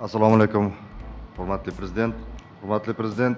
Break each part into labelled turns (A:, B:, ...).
A: Assalomu alaykum, hurmatli prezident. Hurmatli prezident,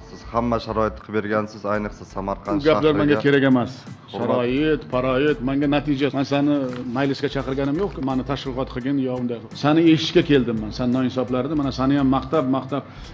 A: siz hamma sharoitni qilib bergansiz, ayniqsa Samarqand
B: Bu gaplar menga
A: shahriga.
B: kerak emas. Sharoit, paroit, menga natija. Men seni majlisga chaqirganim yo'q, meni tashviqot qilgin yo unday. Seni eshitishga keldim men. Sen noinsoblaridan mana seni ham maqtab,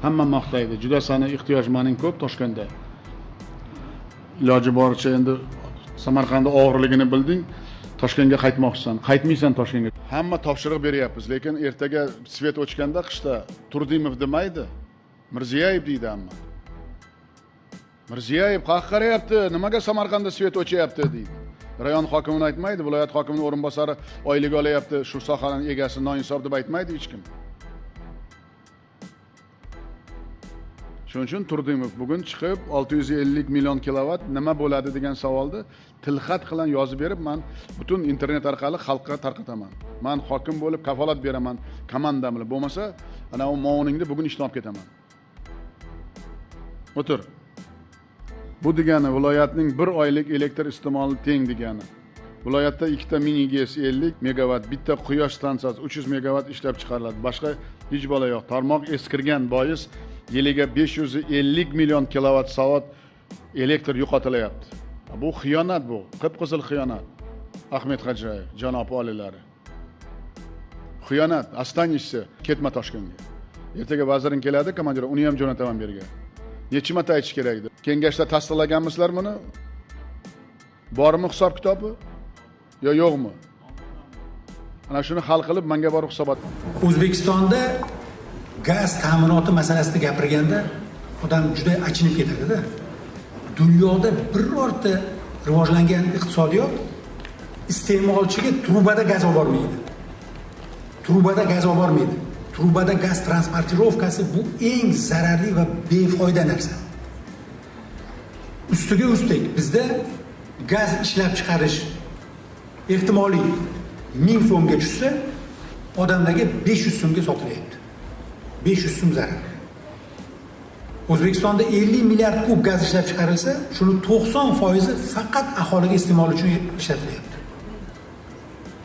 B: hamma maqtaydi. Juda seni ehtiyojmaning ko'p Toshkentda. Iloji boricha endi Samarqandda og'irligini bilding. Toshkentga qaytmoqchisan. Qaytmaysan Toshkentga. Hamma topshiriq beryapmiz, lekin ertaga svet o'chganda qishda Turdimov demaydi. Mirziyoyev deydi hamma. Mirziyoyev qayerga qarayapti? Nimaga Samarqandda svet o'chyapti deydi. Rayon hokimini aytmaydi, viloyat hokimining o'rinbosari oylik olyapti, shu sohaning egasi noinsof deb aytmaydi hech kim. Shuning uchun Turdimov bugun chiqib 650 million kilovat nima bo'ladi degan savolni tilxat bilan yozib berib, men butun internet orqali xalqqa tarqataman. Men hokim bo'lib kafolat beraman, komandam bilan. Bo'lmasa, ana u mo'ningni bugun ishdan olib ketaman. O'tir. Bu degani viloyatning 1 oylik elektr iste'moli teng degani. Viloyatda 2 ta mini GES 50 megavat, bitta quyosh stansiyasi 300 megavat ishlab chiqariladi. Boshqa hech bola yo'q. Tarmoq eskirgan bois yiliga 550 million kilovat soat elektr yo'qotilyapti. Bu xiyonat bu, qip-qizil xiyonat. Ahmet Xo'jayev, janob olilari. Xiyonat, astanishsa ketma Toshkentga. Ertaga vaziring keladi, komandir, uni ham jo'nataman berga. Necha marta aytish kerak edi? Kengashda tasdiqlaganmisizlar buni? Bormi hisob kitobi? Yo yo'qmi? Ana shuni hal qilib menga borib hisobot.
C: O'zbekistonda gaz ta'minoti masalasida gapirganda odam juda achinib ketadi-da. Dunyoda birorta rivojlangan iqtisodiyot iste'molchiga trubada gaz olib bormaydi. Trubada gaz olib bormaydi. Trubada gaz transportirovkasi bu eng zararli va befoyda narsa. Ustiga ustak bizda gaz ishlab chiqarish ehtimoliy 1000 so'mga tushsa, odamlarga 500 so'mga sotilyapti. 500 so'm zarar. O'zbekistonda 50 milliard kub gaz ishlab chiqarilsa, shuni 90% faqat aholiga iste'mol uchun ishlatilyapti.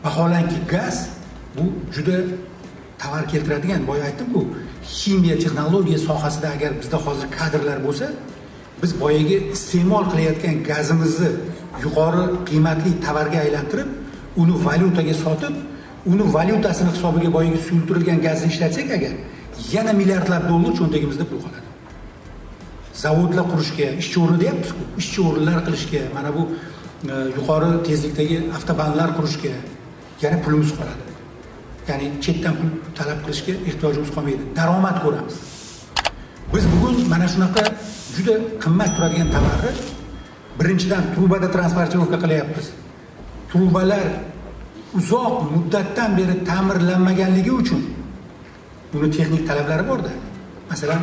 C: Vaholanki gaz bu juda tovar keltiradigan, boya aytdim-ku, ximiya, texnologiya sohasida agar bizda hozir kadrlar bo'lsa, biz boyaga iste'mol qilayotgan gazimizni yuqori qiymatli tovarga aylantirib, uni valyutaga sotib, uni valyutasini hisobiga boyaga suyultirilgan gazni ishlatsak agar, yana milliardlab dollar cho'ntagimizda pul qoladi. Zavodlar qurishga, ishchi o'rni deyapmiz-ku, ishchi o'rinlar qilishga, mana bu yuqori tezlikdagi avtobanlar qurishga yana pulimiz qoladi. Ya'ni chetdan pul talab qilishga ehtiyojimiz qolmaydi. Daromad ko'ramiz. Biz bugun mana shunaqa juda qimmat turadigan tovarni birinchidan trubada transportirovka qilyapmiz. Trubalar uzoq muddatdan beri ta'mirlanmaganligi uchun uni texnik talablari bor-da. Masalan,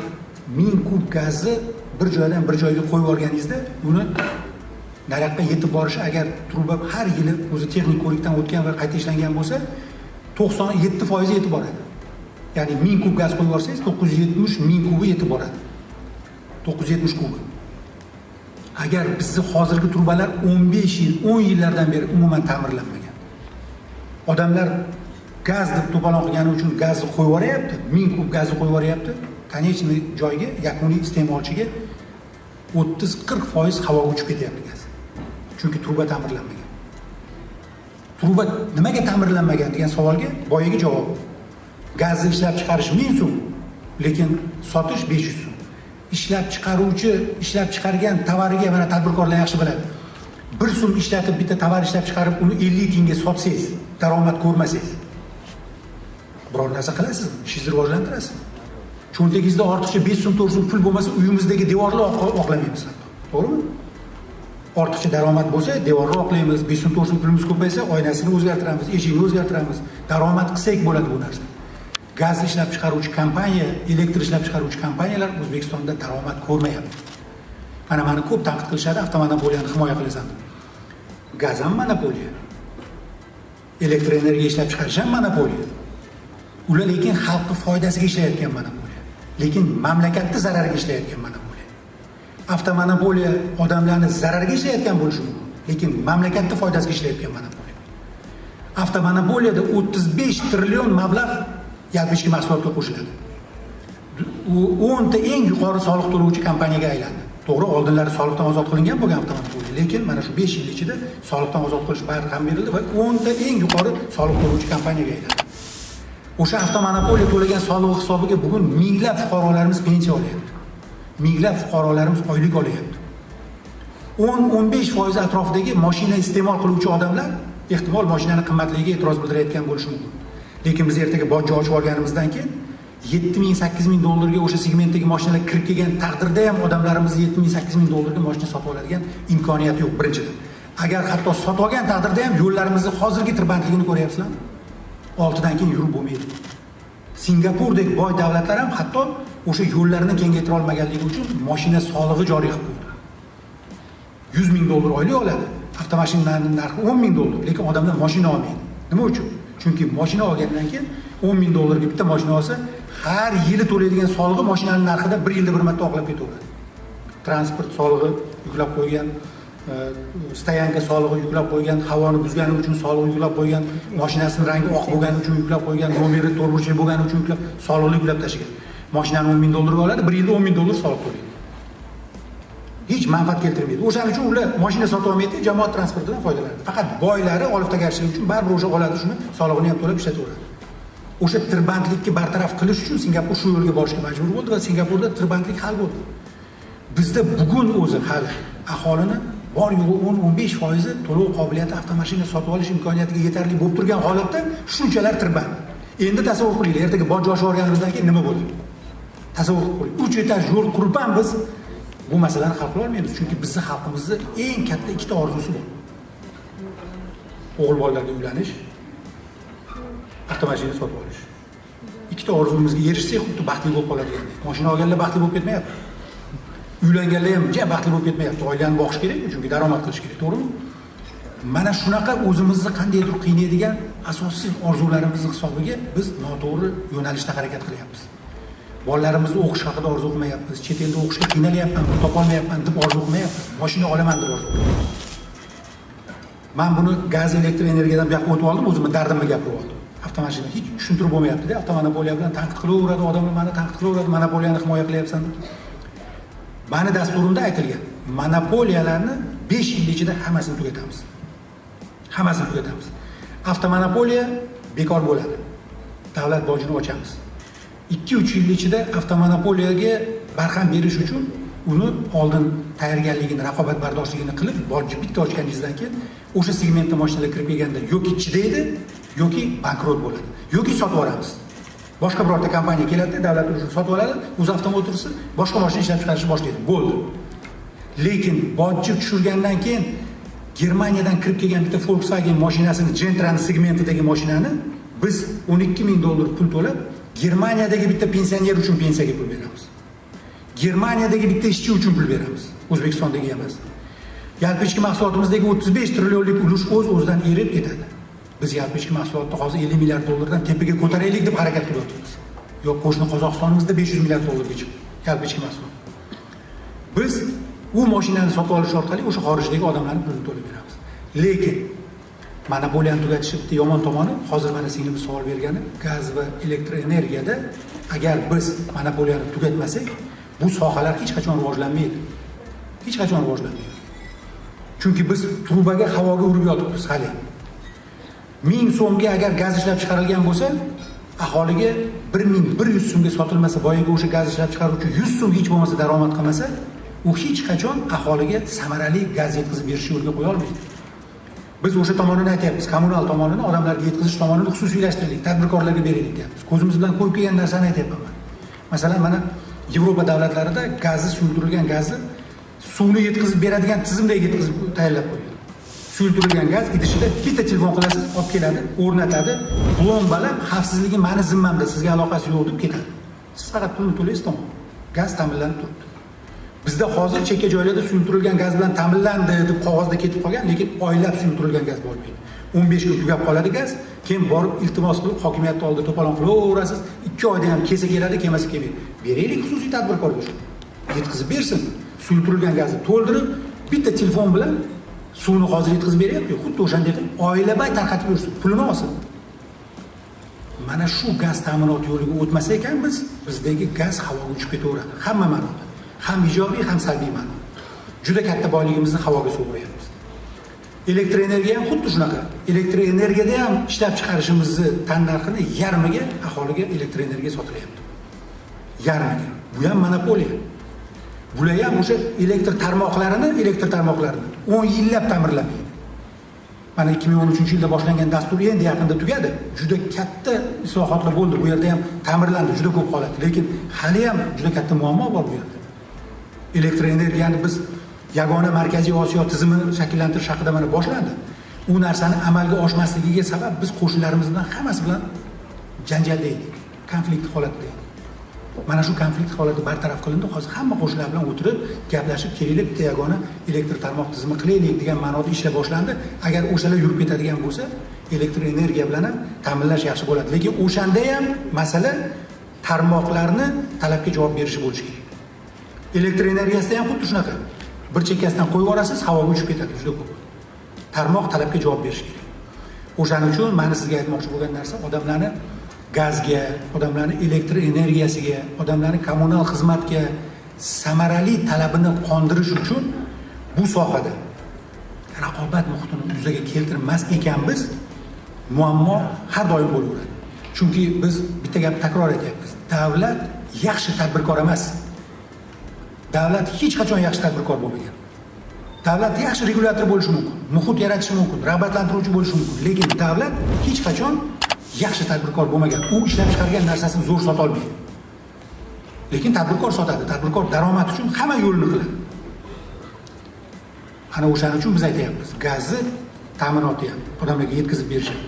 C: 1000 kub gazni bir joydan bir joyga qo'yib olganingizda, uni nariyoqqa yetib borishi agar truba har yili o'zi texnik ko'rikdan o'tgan va qayta ishlangan bo'lsa, 97% yetib boradi. Ya'ni 1000 kub gaz qo'yib olsangiz, 970 ming kubi yetib boradi. 970 kubi. Agar bizni hozirgi trubalar 15 yil, 10 yillardan beri umuman ta'mirlanmagan. Odamlar gaz deb to'polon qilgani uchun gazni qo'yib yuboryapti, 1000 kub gazni qo'yib yuboryapti. Konечный joyga, yakuniy iste'molchiga 30-40% havoga uchib ketyapti gaz. Chunki truba ta'mirlanmagan. Truba nimaga ta'mirlanmagan degan savolga boyaga javob. Gazni ishlab chiqarish 1000 so'm, lekin sotish 500 so'm. Ishlab chiqaruvchi ishlab chiqargan tovariga mana tadbirkorlar yaxshi biladi. 1 so'm ishlatib bitta tovar ishlab chiqarib uni 50 tiyinga sotsangiz, daromad ko'rmasangiz, biror narsa qilasizmi? Ishingizni rivojlantirasiz. Cho'ntagingizda ortiqcha 5 so'm, 4 so'm pul bo'lmasa, uyimizdagi devorni oqlamaymiz. To'g'rimi? Ortiqcha daromad bo'lsa, devorni oqlaymiz, 5 so'm, 4 so'm pulimiz ko'paysa, oynasini o'zgartiramiz, eshigini o'zgartiramiz. Daromad qilsak bo'ladi bu narsa. Gaz ishlab chiqaruvchi kompaniya, elektr ishlab chiqaruvchi kompaniyalar O'zbekistonda daromad ko'rmayapti. Mana meni ko'p tanqid qilishadi, avtomonopoliyani himoya qilasan. Gaz ham monopoliya. Elektr energiya ishlab chiqarish ham monopoliya. Ular lekin xalqning foydasiga ishlayotgan monopoliya. Lekin mamlakatning zarariga ishlayotgan monopoliya. Avtomonopoliya odamlarning zarariga ishlayotgan bo'lishi mumkin, lekin mamlakatning foydasiga ishlayotgan monopoliya. Avtomonopoliyada 35 trillion mablag' yalpi ichki mahsulotga qo'shiladi. U 10 ta eng yuqori soliq to'lovchi kompaniyaga aylandi. To'g'ri, oldinlari soliqdan ozod qilingan bo'lgan avtomobil, lekin mana shu 5 yil ichida soliqdan ozod qilish barham berildi va 10 ta eng yuqori soliq to'lovchi kompaniyaga aylandi. O'sha avtomonopoliya to'lagan soliq hisobiga bugun minglab fuqarolarimiz pensiya olyapti. Minglab fuqarolarimiz oylik olyapti. 10-15% atrofidagi mashina iste'mol qiluvchi odamlar ehtimol mashinani qimmatligiga e'tiroz bildirayotgan bo'lishi mumkin. Lekin biz ertaga bojni ochib olganimizdan keyin 7,000-8,000 dollarga o'sha segmentdagi mashinalar kirib kelgan taqdirda ham odamlarimiz 7,000-8,000 dollarga mashina sotib oladigan imkoniyati yo'q birinchidan. Agar hatto sotib olgan taqdirda ham yo'llarimizni hozirgi tirbandligini ko'ryapsizlarmi? 6 dan keyin yurib bo'lmaydi. Singapurdek boy davlatlar ham hatto o'sha yo'llarni kengaytira olmaganligi uchun mashina solig'i joriy qilib qo'ydi. 100,000 dollar oylik oladi. Avtomashinalarning narxi 10,000 dollar, lekin odamlar mashina olmaydi. Nima uchun? Chunki mashina olgandan keyin 10,000 dollarga bitta mashina olsa, har yili to'laydigan solig'i mashinaning narxida 1 yilda bir marta oqlab ketaveradi. Transport solig'i yuklab qo'ygan, stoyanka solig'i yuklab qo'ygan, havoni buzgani uchun solig'i yuklab qo'ygan, mashinasining rangi oq bo'lgani uchun yuklab qo'ygan, nomeri to'rtburchak bo'lgani uchun solig'ini yuklab tashlagan. Mashinani 10,000 dollarga oladi, 1 yilda 10,000 dollar soliq to'laydi. Hech manfaat keltirmaydi. O'shaning uchun ular mashina sotib olmaydi, jamoat transportidan foydalanadi. Faqat boylari oliftagarchilik uchun baribir o'sha oladi, shuni solig'ini ham to'lab ishlataveradi. O'sha tirbandlikni bartaraf qilish uchun Singapur shu yo'lga borishga majbur bo'ldi va Singapurda tirbandlik hal bo'ldi. Bizda bugun o'zi hali aholini bor yo'g'i 10-15% to'lov qobiliyati avtomashina sotib olish imkoniyatiga yetarli bo'lib turgan holatda shunchalar tirband. Endi tasavvur qiling, ertaga boj oshib olganimizdan keyin nima bo'ladi? Tasavvur qiling. 3 etaj yo'l qurib ham biz bu masalani hal qila olmaymiz, chunki bizning xalqimizning eng katta ikkita orzusi bor. O'g'il bolalarga uylanish, avtomashina sotib olish. Ikkita orzumizga erishsak, xuddi baxtli bo'lib qoladigandek. Mashina olganlar baxtli bo'lib ketmayapti. Uylanganlar ham baxtli bo'lib ketmayapti. Oilani boqish kerak, chunki daromad qilish kerak, to'g'rimi? Mana shunaqa o'zimizni qandaydir qiynaydigan asosiy orzularimizni hisobiga biz noto'g'ri yo'nalishda harakat qilyapmiz. Bolalarimizni o'qish haqida orzu qilmayapmiz. Chet elda o'qishga qiynalmayapman, pul topolmayapman deb orzu qilmayapmiz. Mashina olaman deb orzu qilyapmiz. Men buni gaz elektr energiyadan bu yoqqa o'tib oldim, o'zimni dardimni gapirib oldim. Avtomashina hech tushuntirib bo'lmayapti-da, avtomonopoliya bilan tanqid qilaveradi, odamlar meni tanqid qilaveradi, monopoliyani himoya qilyapsan. Mani dasturimda aytilgan, monopoliyalarni 5 yil ichida hammasini tugatamiz. Hammasini tugatamiz. Avtomonopoliya bekor bo'ladi. Davlat bojini ochamiz. 2-3 yil ichida avtomonopoliyaga barham berish uchun uni oldin tayyorgarligini, raqobatbardoshligini qilib, bojni bitta ochganingizdan keyin o'sha segmentda mashinalar kirib kelganda yoki chidaydi, yoki bankrot bo'ladi, yoki sotib olamiz. Boshqa birorta kompaniya keladi, davlat uchun sotib oladi, o'z avtomotorisi boshqa mashina ishlab chiqarishni boshlaydi. Bo'ldi. Lekin bojni tushirgandan keyin Germaniyadan kirib kelgan bitta Volkswagen mashinasini, Gentra'ning segmentidagi mashinani biz 12,000 dollar pul to'lab Germaniyadagi bitta pensioner uchun pensiyaga pul beramiz. Germaniyadagi bitta ishchi uchun pul beramiz. O'zbekistondagi emas. Yalpi ichki mahsulotimizdagi 35 trillionlik ulush o'z-o'zidan erib ketadi. Biz yalpi ichki mahsulotni hozir 50 milliard dollardan tepaga ko'taraylik deb harakat qilyapmiz. Yo'q, qo'shni Qozog'istonimizda 500 milliard dollarga chiqdi yalpi ichki mahsulot. Biz u mashinani sotib olish orqali o'sha xorijdagi odamlarning pulini to'lab beramiz. Lekin monopoliyani tugatishning yomon tomoni, hozir mana singlim savol bergani, gaz va elektr energiyada agar biz monopoliyani tugatmasak, bu sohalar hech qachon rivojlanmaydi. Hech qachon rivojlanmaydi. Chunki biz trubaga havoga urib yotibmiz hali. 1000 so'mga agar gaz ishlab chiqarilgan bo'lsa, aholiga 1100 so'mga sotilmasa, boyaga o'sha gaz ishlab chiqaruvchi 100 so'm hech bo'lmasa daromad qilmasa, u hech qachon aholiga samarali gaz yetkazib berish yo'lga qo'ya olmaydi. Biz o'sha tomonini aytyapmiz, kommunal tomonini, odamlarga yetkazish tomonini xususiylashtirdik, tadbirkorlarga beraylik deyapmiz. Ko'zimiz bilan ko'rib kelgan narsani aytyapman. Masalan, mana Yevropa davlatlarida gazi, suyultirilgan gazni suvni yetkazib beradigan tizimdagi yetkazib tayyorlab qo'ygan. Suyultirilgan gaz idishida bitta telefon qilasiz, olib keladi, o'rnatadi, plombalab, xavfsizligi meni zimmamda, sizga aloqasi yo'q deb ketadi. Siz faqat pulni to'laysiz, tamom. Gaz ta'minlanib turibdi. Bizda hozir chekka joylarda suyultirilgan gaz bilan ta'minlandi deb qog'ozda ketib qolgan, lekin oylab suyultirilgan gaz bo'lmaydi. 15 kun tugab qoladi gaz, keyin borib iltimos qilib hokimiyat oldida to'polon qilaverasiz. 2 oyda ham kelsa keladi, kelmasa kelmaydi. Beraylik xususiy tadbirkorga shu. Yetkazib bersin. Suyultirilgan gazni to'ldirib, bitta telefon bilan suvni hozir yetkazib beryapti. Xuddi o'shanday qilib oilabay tarqatib yursin, pulini olsin. mana shu gaz ta'minoti yo'liga o'tmasa ekan bizdagi gaz havoga uchib ketaveradi. Hamma ma'noda. Ham ijobiy, ham salbiy ma'noda. Juda katta boyligimizni havoga sovuryapmiz. Elektr energiya ham xuddi shunaqa. Elektr energiyada ham ishlab chiqarishimizni tan narxini yarmiga aholiga elektr energiya sotilyapti. Yarmiga. Bu ham monopoliya. Bular ham o'sha elektr tarmoqlarini 10 yillab ta'mirlamaydi. Mana 2013-yilda boshlangan dastur endi yaqinda tugadi. Juda katta islohotlar bo'ldi. Bu yerda ham ta'mirlandi juda ko'p holat. Lekin hali ham juda katta muammo bor bu yerda. Elektr energiyani biz yagona Markaziy Osiyo tizimi shakllantirish haqida mana boshlandi. U narsani amalga oshmasligiga sabab biz qo'shnilarimiz bilan hammasi bilan janjalda edik, konflikt holatda edik. Mana shu konflikt holati bartaraf qilindi. Hozir hamma qo'shnilar bilan o'tirib, gaplashib, kelaylik bitta yagona elektr tarmoq tizimi qilaylik degan ma'noda ishlar boshlandi. Agar o'shalar yurib ketadigan bo'lsa, elektr energiya bilan ham ta'minlash yaxshi bo'ladi. Lekin o'shanda ham masala tarmoqlarni talabga javob berishi bo'lishi kerak. Elektr energiyasida ham xuddi shunaqa. Bir chekkasidan qo'yib yuborasiz, havoga uchib ketadi juda ko'p. Tarmoq talabga javob berishi kerak. O'shaning uchun meni sizga aytmoqchi bo'lgan narsa odamlarni gazga, odamlarni elektr energiyasiga, odamlarni kommunal xizmatga samarali talabini qondirish uchun bu sohada raqobat muhitini yuzaga keltirmas ekanmiz, muammo har doim bo'laveradi. Chunki biz bitta gapni takror aytyapmiz. Davlat yaxshi tadbirkor emas. Davlat hech qachon yaxshi tadbirkor bo'lmagan. Davlat yaxshi regulyator bo'lishi mumkin, muhit yaratishi mumkin, rag'batlantiruvchi bo'lishi mumkin, lekin davlat hech qachon yaxshi tadbirkor bo'lmagan. U ishlab chiqargan narsasini zo'r sota olmaydi. Lekin tadbirkor sotadi. Tadbirkor daromad uchun hamma yo'lni qiladi. Ana o'shaning uchun biz aytyapmiz, gazni ta'minoti ham odamlarga yetkazib berish ham,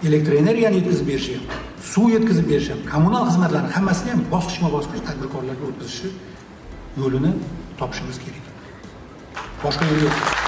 C: elektr energiyani yetkazib berish ham, suv yetkazib berish ham, kommunal xizmatlarni hammasini ham bosqichma-bosqich tadbirkorlarga o'tkazish yo'lini topishimiz kerak. Boshqa yo'l yo'q.